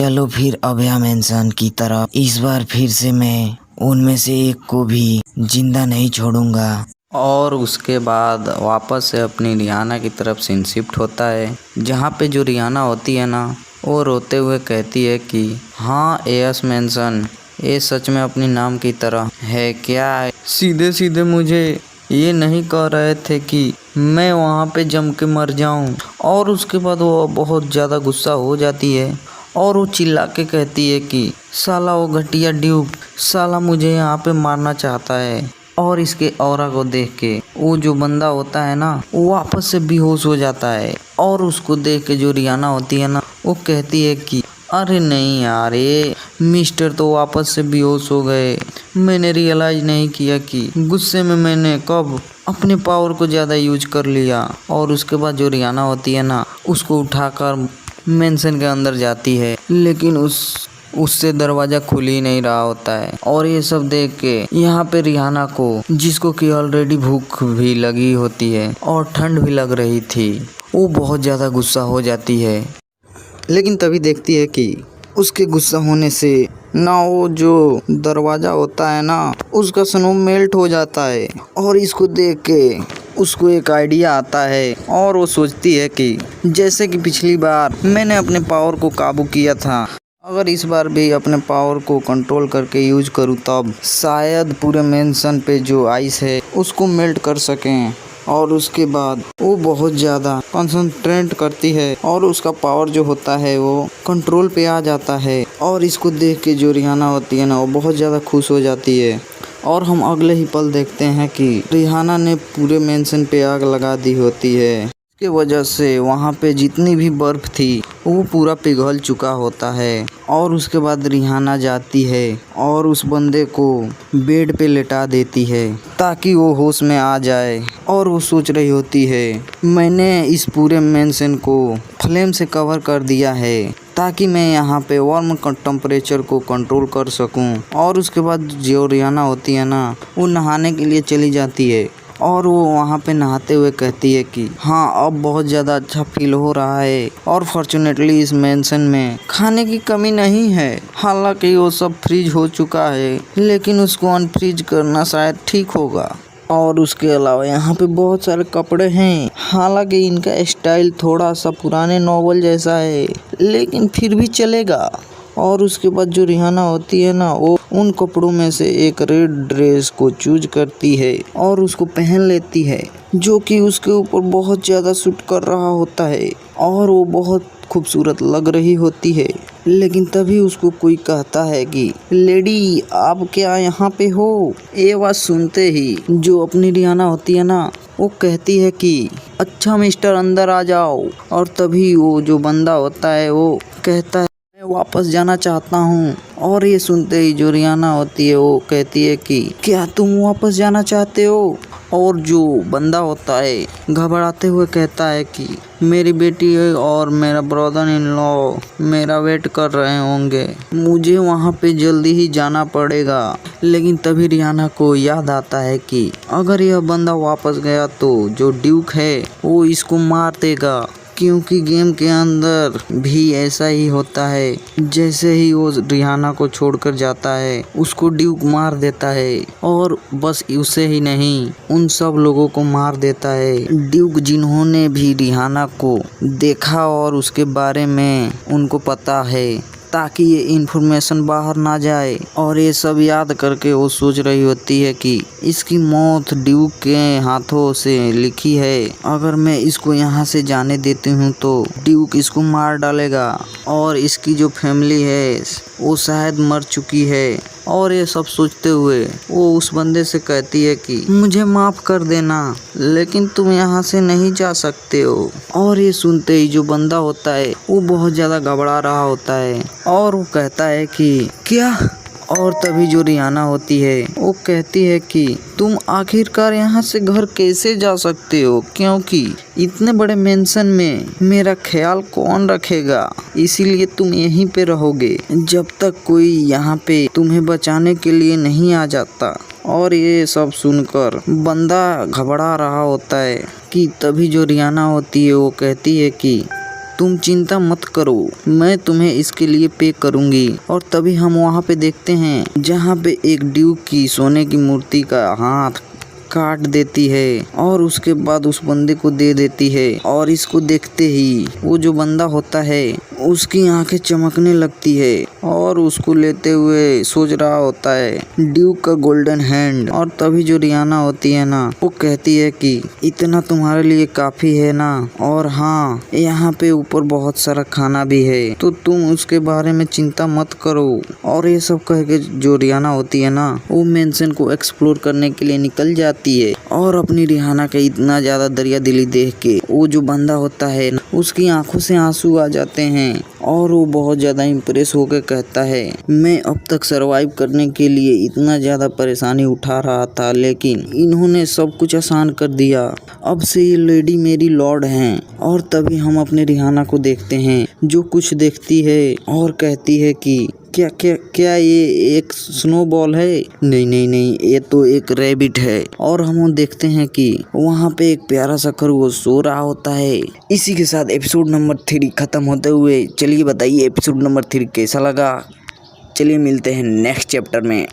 चलो फिर अभया मेंशन की तरफ। इस बार फिर से मैं उनमें से एक को भी जिंदा नहीं छोड़ूंगा। और उसके बाद वापस से अपनी रिहाना की तरफ सीन शिफ्ट होता है, जहाँ पे जो रिहाना होती है ना, वो रोते हुए कहती है कि हाँ एयस मेंशन, ये सच में अपनी नाम की तरह है क्या? सीधे सीधे मुझे ये नहीं कह रहे थे कि मैं वहाँ पे जम के मर जाऊँ। और उसके बाद वो बहुत ज़्यादा गुस्सा हो जाती है और वो चिल्ला के कहती है कि साला वो घटिया ड्यूक साला मुझे यहाँ पे मारना चाहता है। और इसके ऑरा को देख के वो जो बंदा होता है ना, वो वापस से बेहोश हो जाता है। और उसको देख के जो रिहाना होती है ना, वो कहती है कि अरे नहीं यार, ये मिस्टर तो वापस से बेहोश हो गए। मैंने रियलाइज नहीं किया कि गुस्से में मैंने कब अपने पावर को ज़्यादा यूज कर लिया। और उसके बाद जो रिहाना होती है ना, उसको उठाकर मेंशन के अंदर जाती है, लेकिन उससे दरवाज़ा खुल ही नहीं रहा होता है। और ये सब देख के यहाँ पे रिहाना को, जिसको कि ऑलरेडी भूख भी लगी होती है और ठंड भी लग रही थी, वो बहुत ज़्यादा गुस्सा हो जाती है। लेकिन तभी देखती है कि उसके गुस्सा होने से ना वो जो दरवाज़ा होता है ना, उसका स्नो मेल्ट हो जाता है। और इसको देख के उसको एक आइडिया आता है और वो सोचती है कि जैसे कि पिछली बार मैंने अपने पावर को काबू किया था, अगर इस बार भी अपने पावर को कंट्रोल करके यूज करूँ तब शायद पूरे मेंशन पे जो आइस है उसको मेल्ट कर सकें। और उसके बाद वो बहुत ज़्यादा कंसंट्रेट करती है और उसका पावर जो होता है वो कंट्रोल पे आ जाता है। और इसको देख के जो रिहाना होती है ना, वो बहुत ज़्यादा खुश हो जाती है। और हम अगले ही पल देखते हैं कि रिहाना ने पूरे मेंशन पे आग लगा दी होती है। इसके वजह से वहाँ पे जितनी भी बर्फ़ थी वो पूरा पिघल चुका होता है। और उसके बाद रिहाना जाती है और उस बंदे को बेड पे लेटा देती है ताकि वो होश में आ जाए। और वो सोच रही होती है, मैंने इस पूरे मेंशन को फ्लेम से कवर कर दिया है ताकि मैं यहाँ पे वार्म टेम्परेचर को कंट्रोल कर सकूँ। और उसके बाद जो रिहाना होती है ना, वो नहाने के लिए चली जाती है और वो वहाँ पे नहाते हुए कहती है कि हाँ अब बहुत ज़्यादा अच्छा फील हो रहा है। और फॉर्चुनेटली इस मेंशन में खाने की कमी नहीं है, हालांकि वो सब फ्रीज हो चुका है, लेकिन उसको अनफ्रीज करना शायद ठीक होगा। और उसके अलावा यहाँ पे बहुत सारे कपड़े हैं, हालांकि इनका स्टाइल थोड़ा सा पुराने नॉवल जैसा है, लेकिन फिर भी चलेगा। और उसके बाद जो रिहाना होती है ना, वो उन कपड़ों में से एक रेड ड्रेस को चूज करती है और उसको पहन लेती है, जो कि उसके ऊपर बहुत ज़्यादा सूट कर रहा होता है और वो बहुत खूबसूरत लग रही होती है। लेकिन तभी उसको कोई कहता है कि लेडी आप क्या यहाँ पे हो? ये बात सुनते ही जो अपनी रिहाना होती है ना, वो कहती है कि अच्छा मिस्टर अंदर आ जाओ। और तभी वो जो बंदा होता है वो कहता है मैं वापस जाना चाहता हूँ। और ये सुनते ही जो रिहाना होती है वो कहती है कि क्या तुम वापस जाना चाहते हो? और जो बंदा होता है घबराते हुए कहता है कि मेरी बेटी और मेरा ब्रदर इन लॉ मेरा वेट कर रहे होंगे, मुझे वहाँ पे जल्दी ही जाना पड़ेगा। लेकिन तभी रिहाना को याद आता है कि अगर यह बंदा वापस गया तो जो ड्यूक है वो इसको मार देगा, क्योंकि गेम के अंदर भी ऐसा ही होता है। जैसे ही वो रिहाना को छोड़कर जाता है, उसको ड्यूक मार देता है और बस उसे ही नहीं, उन सब लोगों को मार देता है ड्यूक जिन्होंने भी रिहाना को देखा और उसके बारे में उनको पता है, ताकि ये इन्फॉर्मेशन बाहर ना जाए। और ये सब याद करके वो सोच रही होती है कि इसकी मौत ड्यूक के हाथों से लिखी है, अगर मैं इसको यहाँ से जाने देती हूँ तो ड्यूक इसको मार डालेगा और इसकी जो फैमिली है वो शायद मर चुकी है। और ये सब सोचते हुए वो उस बंदे से कहती है कि मुझे माफ़ कर देना, लेकिन तुम यहाँ से नहीं जा सकते हो। और ये सुनते ही जो बंदा होता है वो बहुत ज़्यादा घबरा रहा होता है और वो कहता है कि क्या? और तभी जो रिहाना होती है वो कहती है कि तुम आखिरकार यहाँ से घर कैसे जा सकते हो, क्योंकि इतने बड़े मेंशन में मेरा ख्याल कौन रखेगा, इसीलिए तुम यहीं पे रहोगे जब तक कोई यहाँ पे तुम्हें बचाने के लिए नहीं आ जाता। और ये सब सुनकर बंदा घबरा रहा होता है कि तभी जो रिहाना होती है वो कहती है कि तुम चिंता मत करो, मैं तुम्हें इसके लिए पे करूंगी। और तभी हम वहाँ पे देखते हैं जहाँ पे एक ड्यूक की सोने की मूर्ति का हाथ काट देती है और उसके बाद उस बंदे को दे देती है। और इसको देखते ही वो जो बंदा होता है उसकी आंखें चमकने लगती है और उसको लेते हुए सोच रहा होता है ड्यूक का गोल्डन हैंड। और तभी जो रियाना होती है ना, वो कहती है कि इतना तुम्हारे लिए काफी है ना, और हाँ यहाँ पे ऊपर बहुत सारा खाना भी है, तो तुम उसके बारे में चिंता मत करो। और ये सब कह के जो रियाना होती है ना, वो मेंशन को एक्सप्लोर करने के लिए निकल जाती है। और अपनी रिहाना के इतना ज्यादा दरिया दिली देख के वो जो बंदा होता है उसकी आंखों से आंसू आ जाते हैं और वो बहुत ज्यादा इम्प्रेस होकर कहता है मैं अब तक सरवाइव करने के लिए इतना ज्यादा परेशानी उठा रहा था, लेकिन इन्होंने सब कुछ आसान कर दिया। अब से ये लेडी मेरी लॉर्ड हैं। और तभी हम अपने रिहाना को देखते हैं जो कुछ देखती है और कहती है कि क्या क्या क्या ये एक स्नोबॉल है? नहीं नहीं नहीं, ये तो एक रैबिट है। और हम देखते हैं कि वहाँ पे एक प्यारा सा खरगोश सो रहा होता है। इसी के साथ एपिसोड नंबर 3 खत्म होते हुए, चलिए बताइए एपिसोड नंबर 3 कैसा लगा। चलिए मिलते हैं नेक्स्ट चैप्टर में।